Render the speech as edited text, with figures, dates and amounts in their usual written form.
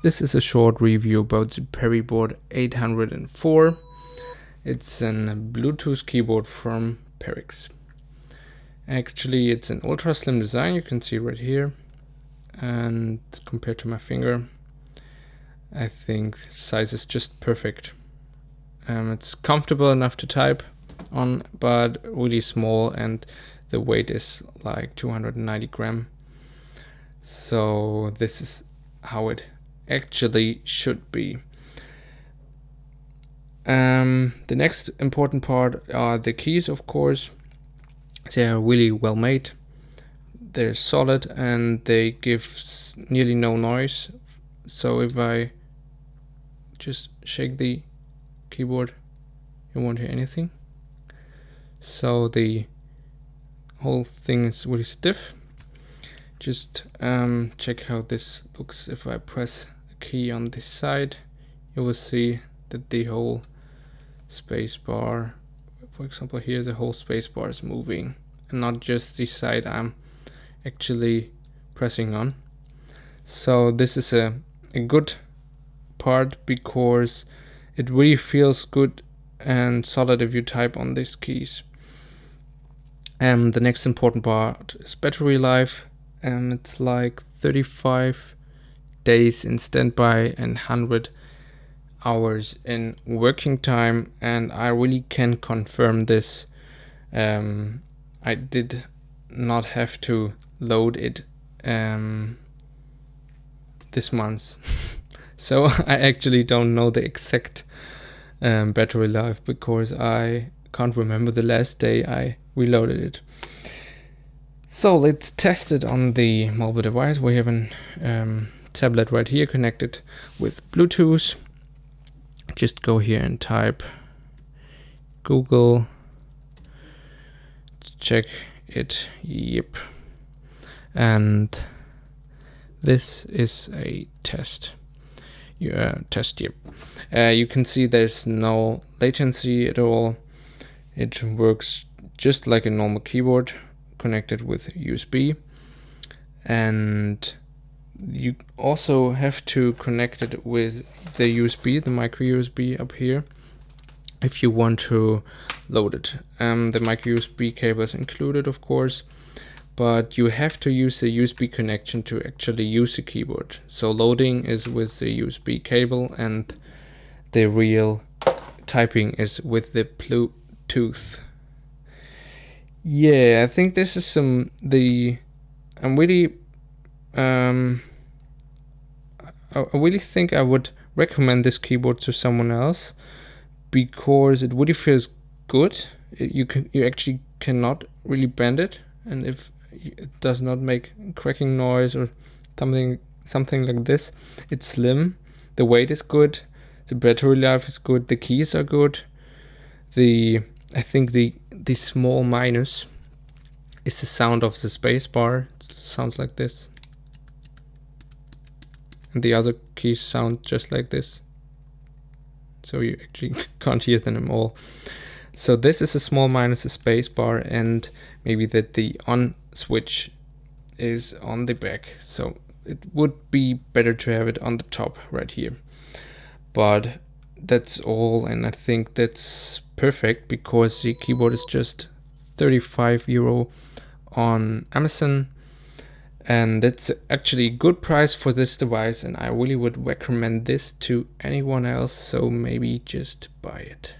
This is a short review about the Periboard-804. It's a Bluetooth keyboard from Perixx. Actually, it's an ultra-slim design, you can see right here. And compared to my finger, I think the size is just perfect. It's comfortable enough to type on, but really small, and the weight is like 290 grams. So this is how it actually should be. The next important part are the keys, of course. They are really well made. They're solid and they give nearly no noise. So if I just shake the keyboard, you won't hear anything. So the whole thing is really stiff. Just check how this looks. If I press the key on this side, you will see that the whole space bar, for example here, the whole space bar is moving and not just the side I'm actually pressing on. So this is a good part because it really feels good and solid if you type on these keys. The next important part is battery life, and it's like 35 days in standby and 100 hours in working time, and I really can confirm this. I did not have to load it this month so I actually don't know the exact battery life because I can't remember the last day I reloaded it. So let's test it on the mobile device. We have a tablet right here connected with Bluetooth. Just go here and type Google, check it. Yep. And this is a test. Yep. You can see there's no latency at all. It works just like a normal keyboard connected with USB, and you also have to connect it with the USB, the micro USB up here, if you want to load it. The micro USB cable is included, of course, but you have to use the USB connection to actually use the keyboard. So loading is with the USB cable and the real typing is with the Bluetooth. Yeah, I think this is I really think I would recommend this keyboard to someone else because it really feels good. You actually cannot really bend it, and if it does not make cracking noise or something like this. It's slim, the weight is good, the battery life is good, the keys are good. I think the small minus is the sound of the space bar. It sounds like this, and the other keys sound just like this, so you actually can't hear them all. So this is a small minus, a space bar, and maybe that the on switch is on the back, so it would be better to have it on the top right here. But that's all, and I think that's perfect because the keyboard is just 35 euro on Amazon, and that's actually a good price for this device, and I really would recommend this to anyone else. So maybe just buy it.